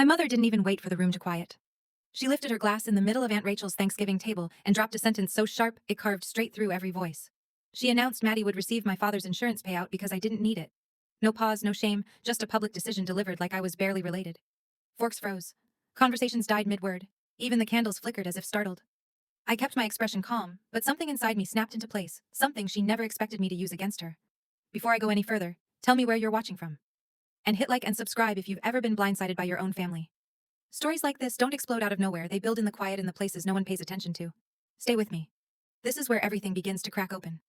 My mother didn't even wait for the room to quiet. She lifted her glass in the middle of Aunt Rachel's Thanksgiving table and dropped a sentence so sharp it carved straight through every voice. She announced Maddie would receive my father's insurance payout because I didn't need it. No pause, no shame, just a public decision delivered like I was barely related. Forks froze. Conversations died mid-word. Even the candles flickered as if startled. I kept my expression calm, but something inside me snapped into place, something she never expected me to use against her. Before I go any further, tell me where you're watching from. And hit like and subscribe if you've ever been blindsided by your own family. Stories like this don't explode out of nowhere, they build in the quiet in the places no one pays attention to. Stay with me. This is where everything begins to crack open.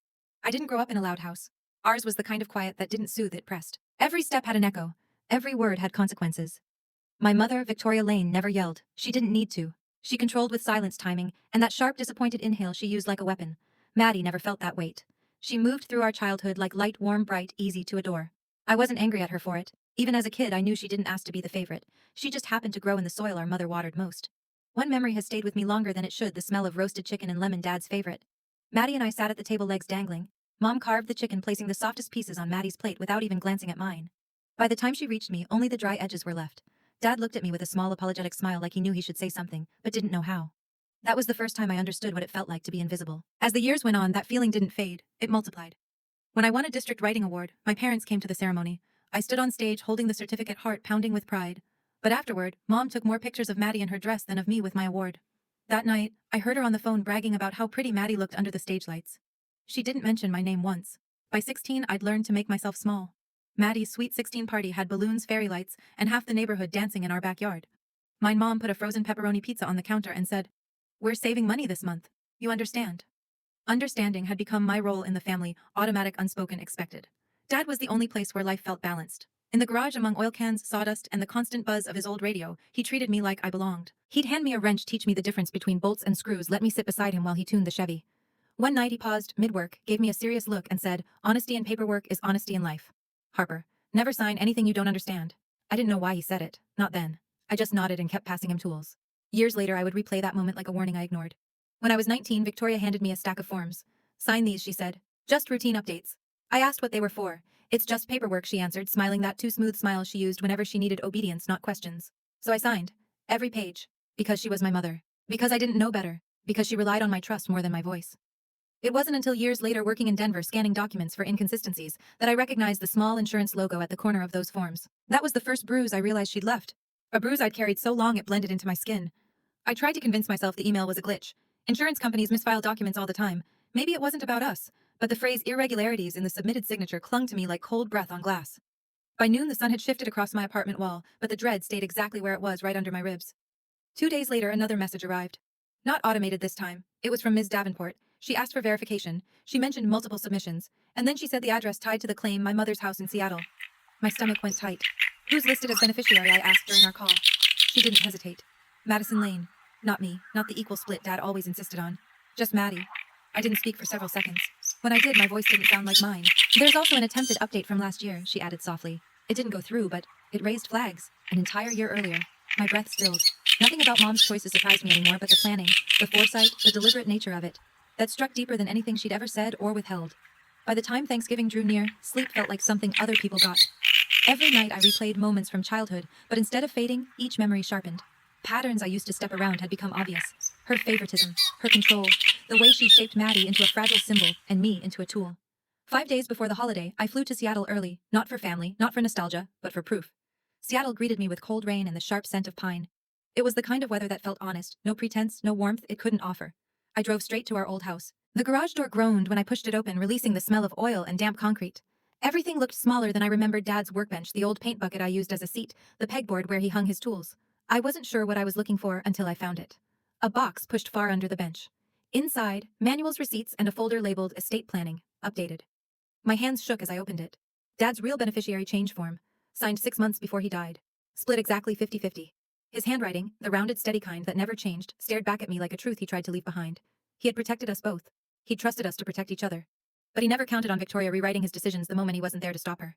I didn't grow up in a loud house. Ours was the kind of quiet that didn't soothe, it pressed. Every step had an echo. Every word had consequences. My mother, Victoria Lane, never yelled. She didn't need to. She controlled with silence timing, and that sharp, disappointed inhale she used like a weapon. Maddie never felt that weight. She moved through our childhood like light, warm, bright, easy to adore. I wasn't angry at her for it. Even as a kid, I knew she didn't ask to be the favorite. She just happened to grow in the soil our mother watered most. One memory has stayed with me longer than it should, the smell of roasted chicken and lemon, Dad's favorite. Maddie and I sat at the table, legs dangling. Mom carved the chicken, placing the softest pieces on Maddie's plate without even glancing at mine. By the time she reached me, only the dry edges were left. Dad looked at me with a small apologetic smile like he knew he should say something, but didn't know how. That was the first time I understood what it felt like to be invisible. As the years went on, that feeling didn't fade, it multiplied. When I won a district writing award, my parents came to the ceremony. I stood on stage holding the certificate, heart pounding with pride. But afterward, Mom took more pictures of Maddie in her dress than of me with my award. That night, I heard her on the phone bragging about how pretty Maddie looked under the stage lights. She didn't mention my name once. By 16, I'd learned to make myself small. Maddie's sweet 16 party had balloons, fairy lights, and half the neighborhood dancing in our backyard. My mom put a frozen pepperoni pizza on the counter and said, "We're saving money this month. You understand?" Understanding had become my role in the family, automatic, unspoken, expected. Dad was the only place where life felt balanced. In the garage among oil cans, sawdust, and the constant buzz of his old radio, he treated me like I belonged. He'd hand me a wrench, teach me the difference between bolts and screws, let me sit beside him while he tuned the Chevy. One night he paused, mid-work, gave me a serious look and said, "Honesty in paperwork is honesty in life. Harper, never sign anything you don't understand." I didn't know why he said it, not then. I just nodded and kept passing him tools. Years later I would replay that moment like a warning I ignored. When I was 19, Victoria handed me a stack of forms. "Sign these," she said. "Just routine updates." I asked what they were for. "It's just paperwork," she answered, smiling that too smooth smile she used whenever she needed obedience, not questions. So I signed. Every page. Because she was my mother. Because I didn't know better. Because she relied on my trust more than my voice. It wasn't until years later, working in Denver scanning documents for inconsistencies, that I recognized the small insurance logo at the corner of those forms. That was the first bruise I realized she'd left. A bruise I'd carried so long it blended into my skin. I tried to convince myself the email was a glitch. Insurance companies misfile documents all the time. Maybe it wasn't about us, but the phrase irregularities in the submitted signature clung to me like cold breath on glass. By noon the sun had shifted across my apartment wall, but the dread stayed exactly where it was, right under my ribs. 2 days later another message arrived. Not automated this time. It was from Ms. Davenport. She asked for verification. She mentioned multiple submissions. And then she said the address tied to the claim, my mother's house in Seattle. My stomach went tight. "Who's listed as beneficiary?" I asked during our call. She didn't hesitate. "Madison Lane." Not me, not the equal split Dad always insisted on. Just Maddie. I didn't speak for several seconds. When I did, my voice didn't sound like mine. "There's also an attempted update from last year," she added softly. "It didn't go through, but it raised flags. An entire year earlier." My breath stilled. Nothing about Mom's choices surprised me anymore but the planning, the foresight, the deliberate nature of it. That struck deeper than anything she'd ever said or withheld. By the time Thanksgiving drew near, sleep felt like something other people got. Every night I replayed moments from childhood, but instead of fading, each memory sharpened. Patterns I used to step around had become obvious. Her favoritism, her control, the way she shaped Maddie into a fragile symbol and me into a tool. 5 days before the holiday, I flew to Seattle early, not for family, not for nostalgia, but for proof. Seattle greeted me with cold rain and the sharp scent of pine. It was the kind of weather that felt honest, no pretense, no warmth it couldn't offer. I drove straight to our old house. The garage door groaned when I pushed it open, releasing the smell of oil and damp concrete. Everything looked smaller than I remembered: Dad's workbench, the old paint bucket I used as a seat, the pegboard where he hung his tools. I wasn't sure what I was looking for until I found it. A box pushed far under the bench. Inside, manuals, receipts, and a folder labeled estate planning, updated. My hands shook as I opened it. Dad's real beneficiary change form, signed 6 months before he died. Split exactly 50-50. His handwriting, the rounded, steady kind that never changed, stared back at me like a truth he tried to leave behind. He had protected us both. He'd trusted us to protect each other. But he never counted on Victoria rewriting his decisions the moment he wasn't there to stop her.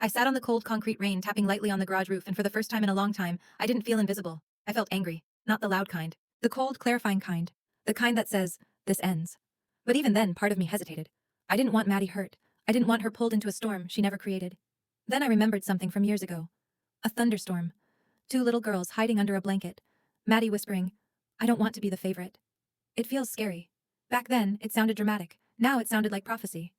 I sat on the cold concrete rain, tapping lightly on the garage roof, and for the first time in a long time, I didn't feel invisible. I felt angry. Not the loud kind. The cold, clarifying kind. The kind that says, "This ends." But even then, part of me hesitated. I didn't want Maddie hurt. I didn't want her pulled into a storm she never created. Then I remembered something from years ago. A thunderstorm. Two little girls hiding under a blanket. Maddie whispering, "I don't want to be the favorite." It feels scary. Back then, it sounded dramatic. Now it sounded like prophecy.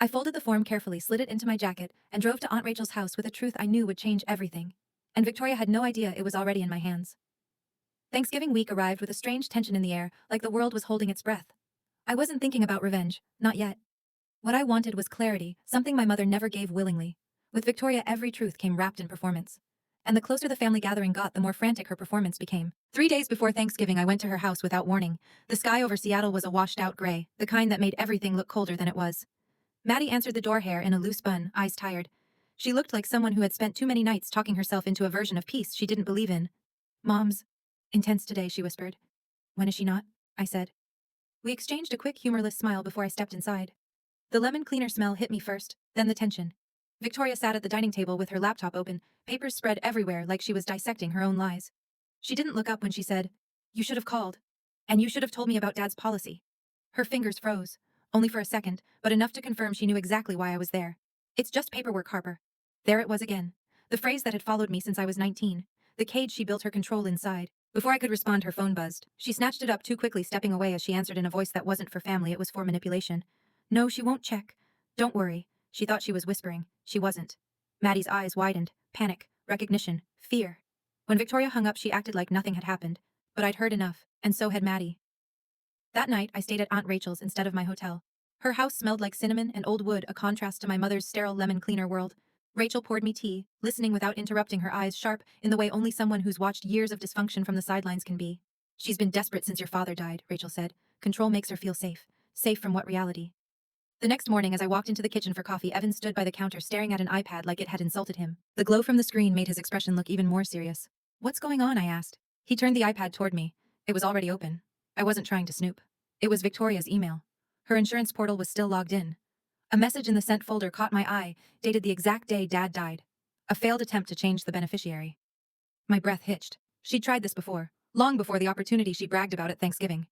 I folded the form carefully, slid it into my jacket, and drove to Aunt Rachel's house with a truth I knew would change everything. And Victoria had no idea it was already in my hands. Thanksgiving week arrived with a strange tension in the air, like the world was holding its breath. I wasn't thinking about revenge, not yet. What I wanted was clarity, something my mother never gave willingly. With Victoria, every truth came wrapped in performance. And the closer the family gathering got, the more frantic her performance became. 3 days before Thanksgiving, I went to her house without warning. The sky over Seattle was a washed-out gray, the kind that made everything look colder than it was. Maddie answered the door, hair in a loose bun, eyes tired. She looked like someone who had spent too many nights talking herself into a version of peace she didn't believe in. "Mom's intense today," she whispered. "When is she not?" I said. We exchanged a quick, humorless smile before I stepped inside. The lemon cleaner smell hit me first, then the tension. Victoria sat at the dining table with her laptop open, papers spread everywhere like she was dissecting her own lies. She didn't look up when she said, "You should have called. And you should have told me about Dad's policy." Her fingers froze. Only for a second, but enough to confirm she knew exactly why I was there. "It's just paperwork, Harper." There it was again. The phrase that had followed me since I was 19. The cage she built her control inside. Before I could respond, her phone buzzed. She snatched it up too quickly, stepping away as she answered in a voice that wasn't for family, it was for manipulation. "No, she won't check. Don't worry." She thought she was whispering. She wasn't. Maddie's eyes widened. Panic, recognition, fear. When Victoria hung up, she acted like nothing had happened. But I'd heard enough, and so had Maddie. That night, I stayed at Aunt Rachel's instead of my hotel. Her house smelled like cinnamon and old wood, a contrast to my mother's sterile lemon cleaner world. Rachel poured me tea, listening without interrupting, her eyes sharp in the way only someone who's watched years of dysfunction from the sidelines can be. "She's been desperate since your father died," Rachel said. "Control makes her feel safe. Safe from what reality?" The next morning, as I walked into the kitchen for coffee, Evan stood by the counter staring at an iPad like it had insulted him. The glow from the screen made his expression look even more serious. "What's going on?" I asked. He turned the iPad toward me. It was already open. I wasn't trying to snoop. It was Victoria's email. Her insurance portal was still logged in. A message in the sent folder caught my eye, dated the exact day Dad died. A failed attempt to change the beneficiary. My breath hitched. She'd tried this before, long before the opportunity she bragged about at Thanksgiving.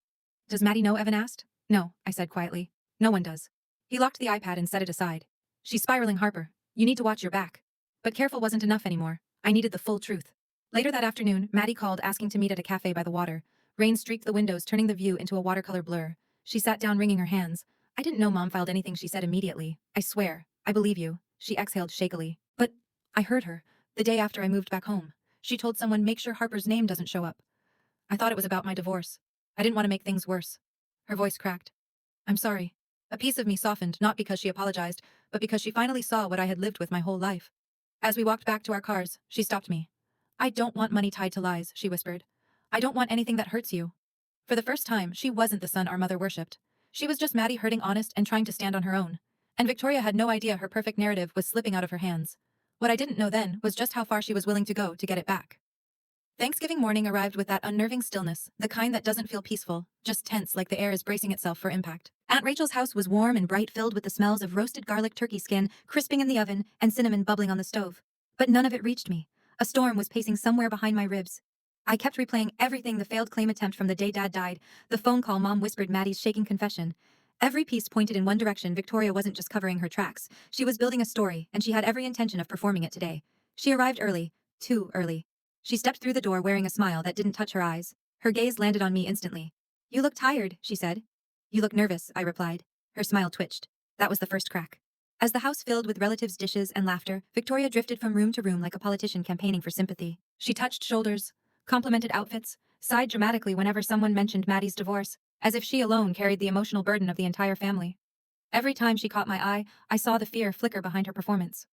"Does Maddie know?" Evan asked. "No," I said quietly. "No one does." He locked the iPad and set it aside. "She's spiraling, Harper. You need to watch your back." But careful wasn't enough anymore. I needed the full truth. Later that afternoon, Maddie called asking to meet at a cafe by the water. Rain streaked the windows, turning the view into a watercolor blur. She sat down, wringing her hands. "I didn't know Mom filed anything," she said immediately. "I swear, I believe you." She exhaled shakily. "But I heard her. The day after I moved back home. She told someone, make sure Harper's name doesn't show up. I thought it was about my divorce. I didn't want to make things worse." Her voice cracked. "I'm sorry." A piece of me softened, not because she apologized, but because she finally saw what I had lived with my whole life. As we walked back to our cars, she stopped me. "I don't want money tied to lies," she whispered. "I don't want anything that hurts you." For the first time, she wasn't the son our mother worshipped. She was just Maddie, hurting honest and trying to stand on her own. And Victoria had no idea her perfect narrative was slipping out of her hands. What I didn't know then was just how far she was willing to go to get it back. Thanksgiving morning arrived with that unnerving stillness, the kind that doesn't feel peaceful, just tense, like the air is bracing itself for impact. Aunt Rachel's house was warm and bright, filled with the smells of roasted garlic, turkey skin crisping in the oven, and cinnamon bubbling on the stove. But none of it reached me. A storm was pacing somewhere behind my ribs. I kept replaying everything: the failed claim attempt from the day Dad died, the phone call Mom whispered, Maddie's shaking confession. Every piece pointed in one direction. Victoria wasn't just covering her tracks. She was building a story, and she had every intention of performing it today. She arrived early. Too early. She stepped through the door wearing a smile that didn't touch her eyes. Her gaze landed on me instantly. "You look tired," she said. "You look nervous," I replied. Her smile twitched. That was the first crack. As the house filled with relatives' dishes and laughter, Victoria drifted from room to room like a politician campaigning for sympathy. She touched shoulders, complimented outfits, sighed dramatically whenever someone mentioned Maddie's divorce, as if she alone carried the emotional burden of the entire family. Every time she caught my eye, I saw the fear flicker behind her performance.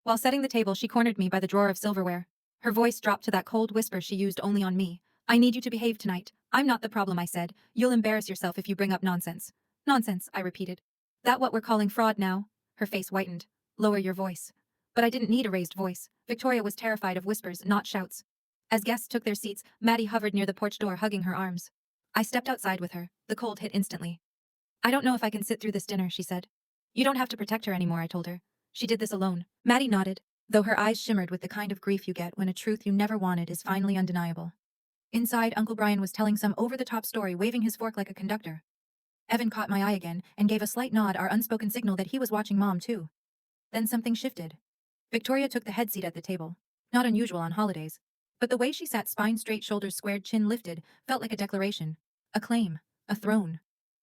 While setting the table, she cornered me by the drawer of silverware. Her voice dropped to that cold whisper she used only on me. "I need you to behave tonight." "I'm not the problem," I said. "You'll embarrass yourself if you bring up nonsense." "Nonsense," I repeated. "That what we're calling fraud now?" Her face whitened. "Lower your voice." But I didn't need a raised voice. Victoria was terrified of whispers, not shouts. As guests took their seats, Maddie hovered near the porch door, hugging her arms. I stepped outside with her. The cold hit instantly. "I don't know if I can sit through this dinner," she said. "You don't have to protect her anymore," I told her. "She did this alone." Maddie nodded, though her eyes shimmered with the kind of grief you get when a truth you never wanted is finally undeniable. Inside, Uncle Brian was telling some over-the-top story, waving his fork like a conductor. Evan caught my eye again and gave a slight nod, our unspoken signal that he was watching Mom too. Then something shifted. Victoria took the head seat at the table. Not unusual on holidays. But the way she sat, spine straight, shoulders squared, chin lifted, felt like a declaration. A claim. A throne.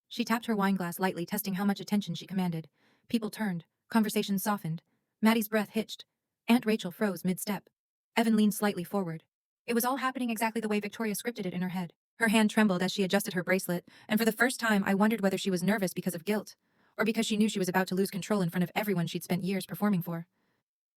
She tapped her wine glass lightly, testing how much attention she commanded. People turned. Conversation softened. Maddie's breath hitched. Aunt Rachel froze mid-step. Evan leaned slightly forward. It was all happening exactly the way Victoria scripted it in her head. Her hand trembled as she adjusted her bracelet, and for the first time I wondered whether she was nervous because of guilt, or because she knew she was about to lose control in front of everyone she'd spent years performing for.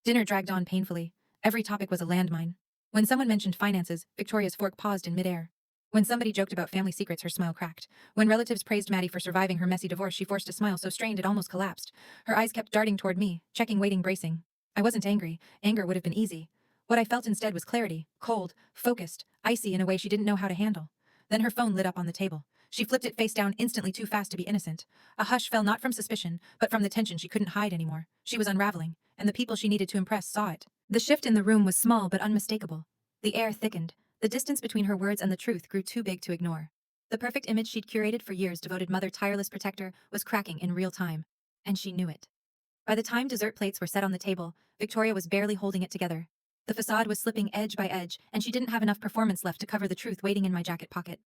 Dinner dragged on painfully. Every topic was a landmine. When someone mentioned finances, Victoria's fork paused in midair. When somebody joked about family secrets, her smile cracked. When relatives praised Maddie for surviving her messy divorce, she forced a smile so strained it almost collapsed. Her eyes kept darting toward me, checking, waiting, bracing. I wasn't angry. Anger would have been easy. What I felt instead was clarity, cold, focused, icy in a way she didn't know how to handle. Then her phone lit up on the table. She flipped it face down, instantly too fast to be innocent. A hush fell, not from suspicion, but from the tension she couldn't hide anymore. She was unraveling, and the people she needed to impress saw it. The shift in the room was small but unmistakable. The air thickened. The distance between her words and the truth grew too big to ignore. The perfect image she'd curated for years, devoted mother, tireless protector, was cracking in real time. And she knew it. By the time dessert plates were set on the table, Victoria was barely holding it together. The facade was slipping edge by edge, and she didn't have enough performance left to cover the truth waiting in my jacket pocket.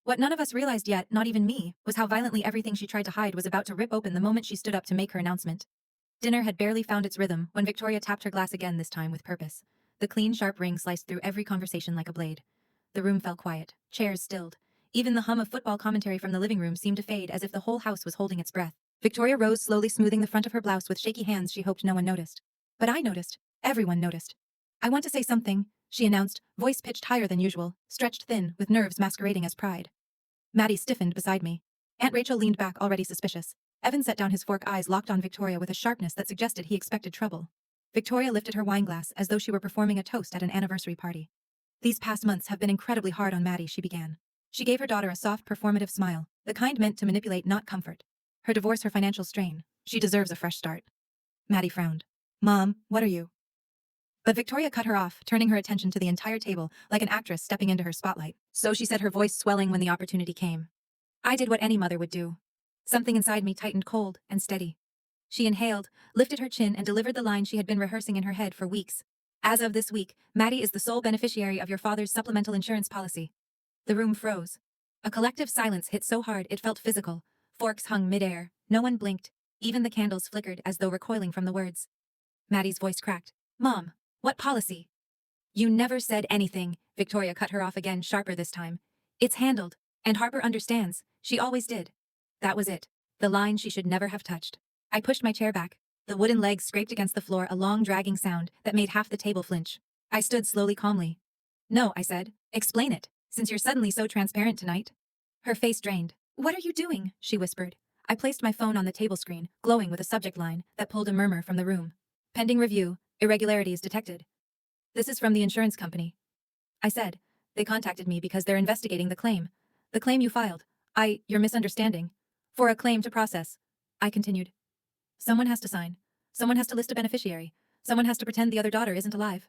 What none of us realized yet, not even me, was how violently everything she tried to hide was about to rip open the moment she stood up to make her announcement. Dinner had barely found its rhythm when Victoria tapped her glass again, this time with purpose. The clean, sharp ring sliced through every conversation like a blade. The room fell quiet. Chairs stilled. Even the hum of football commentary from the living room seemed to fade, as if the whole house was holding its breath. Victoria rose slowly, smoothing the front of her blouse with shaky hands. She hoped no one noticed. But I noticed. Everyone noticed. "I want to say something," she announced, voice pitched higher than usual, stretched thin, with nerves masquerading as pride. Maddie stiffened beside me. Aunt Rachel leaned back, already suspicious. Evan set down his fork, eyes locked on Victoria with a sharpness that suggested he expected trouble. Victoria lifted her wine glass as though she were performing a toast at an anniversary party. "These past months have been incredibly hard on Maddie," she began. She gave her daughter a soft, performative smile, the kind meant to manipulate, not comfort. Her divorce, her financial strain. She deserves a fresh start. Maddie frowned. "Mom, what are you?" But Victoria cut her off, turning her attention to the entire table, like an actress stepping into her spotlight. "So," she said, her voice swelling when the opportunity came, "I did what any mother would do." Something inside me tightened, cold and steady. She inhaled, lifted her chin, and delivered the line she had been rehearsing in her head for weeks. "As of this week, Maddie is the sole beneficiary of your father's supplemental insurance policy." The room froze. A collective silence hit so hard it felt physical. Forks hung midair. No one blinked. Even the candles flickered as though recoiling from the words. Maddie's voice cracked. "Mom, what policy?" "You never said anything," Victoria cut her off again, sharper this time. "It's handled. And Harper understands. She always did." That was it. The line she should never have touched. I pushed my chair back. The wooden legs scraped against the floor, a long dragging sound that made half the table flinch. I stood slowly, calmly. "No," I said. "Explain it, since you're suddenly so transparent tonight." Her face drained. "What are you doing?" she whispered. I placed my phone on the table screen, glowing with a subject line that pulled a murmur from the room. "Pending review. Irregularities detected." "This is from the insurance company," I said. "They contacted me because they're investigating the claim. The claim you filed. You're misunderstanding. For a claim to process," I continued. "Someone has to sign. Someone has to list a beneficiary. Someone has to pretend the other daughter isn't alive."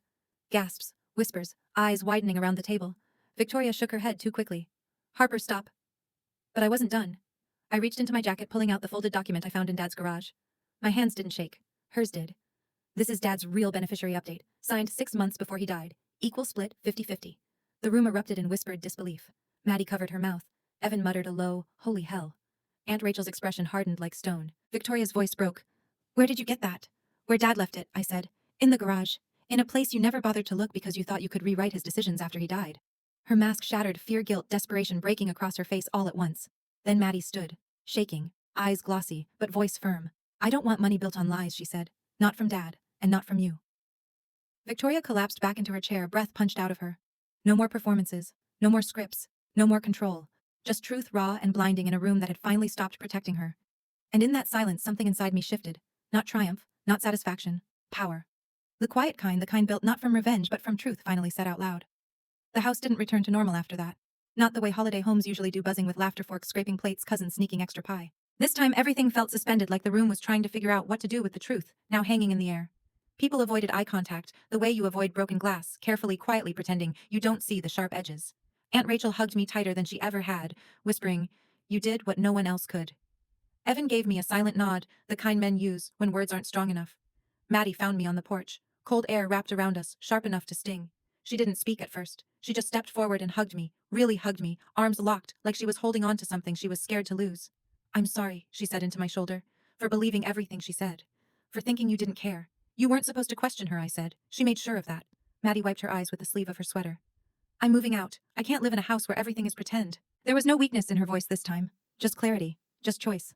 Gasps, whispers, eyes widening around the table. Victoria shook her head too quickly. "Harper, stop." But I wasn't done. I reached into my jacket, pulling out the folded document I found in Dad's garage. My hands didn't shake. Hers did. "This is Dad's real beneficiary update, signed 6 months before he died. Equal split, 50-50. The room erupted in whispered disbelief. Maddie covered her mouth. Evan muttered a low, "Holy hell." Aunt Rachel's expression hardened like stone. Victoria's voice broke. "Where did you get that?" "Where Dad left it," I said. "In the garage. In a place you never bothered to look because you thought you could rewrite his decisions after he died." Her mask shattered, fear, guilt, desperation breaking across her face all at once. Then Maddie stood, shaking, eyes glossy, but voice firm. "I don't want money built on lies," she said. "Not from Dad, and not from you." Victoria collapsed back into her chair, breath punched out of her. No more performances. No more scripts. No more control. Just truth, raw and blinding, in a room that had finally stopped protecting her. And in that silence, something inside me shifted. Not triumph, not satisfaction. Power. The quiet kind, the kind built not from revenge but from truth, finally said out loud. The house didn't return to normal after that. Not the way holiday homes usually do, buzzing with laughter, forks scraping plates, cousins sneaking extra pie. This time everything felt suspended, like the room was trying to figure out what to do with the truth, now hanging in the air. People avoided eye contact, the way you avoid broken glass, carefully, quietly, pretending you don't see the sharp edges. Aunt Rachel hugged me tighter than she ever had, whispering, "You did what no one else could." Evan gave me a silent nod, the kind men use when words aren't strong enough. Maddie found me on the porch. Cold air wrapped around us, sharp enough to sting. She didn't speak at first. She just stepped forward and hugged me, really hugged me, arms locked, like she was holding on to something she was scared to lose. I'm sorry, she said into my shoulder, for believing everything she said. For thinking you didn't care. You weren't supposed to question her, I said. She made sure of that. Maddie wiped her eyes with the sleeve of her sweater. I'm moving out. I can't live in a house where everything is pretend. There was no weakness in her voice this time. Just clarity. Just choice.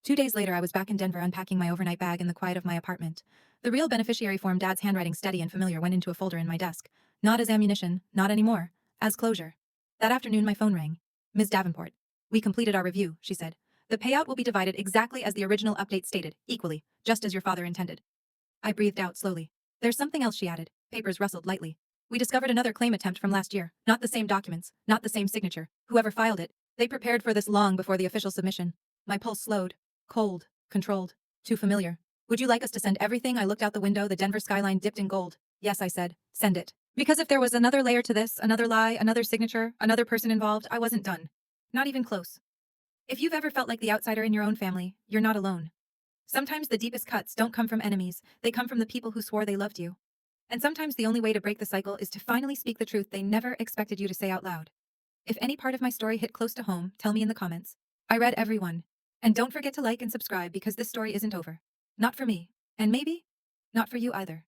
2 days later, I was back in Denver unpacking my overnight bag in the quiet of my apartment. The real beneficiary form, Dad's handwriting steady and familiar, went into a folder in my desk. Not as ammunition, not anymore. As closure. That afternoon, my phone rang. Ms. Davenport. We completed our review, she said. The payout will be divided exactly as the original update stated, equally, just as your father intended. I breathed out slowly. There's something else, she added. Papers rustled lightly. We discovered another claim attempt from last year. Not the same documents, not the same signature. Whoever filed it, they prepared for this long before the official submission. My pulse slowed. Cold. Controlled. Too familiar. Would you like us to send everything? I looked out the window, the Denver skyline dipped in gold. Yes, I said. Send it. Because if there was another layer to this, another lie, another signature, another person involved, I wasn't done. Not even close. If you've ever felt like the outsider in your own family, you're not alone. Sometimes the deepest cuts don't come from enemies, they come from the people who swore they loved you. And sometimes the only way to break the cycle is to finally speak the truth they never expected you to say out loud. If any part of my story hit close to home, tell me in the comments. I read every one. And don't forget to like and subscribe because this story isn't over. Not for me. And maybe not for you either.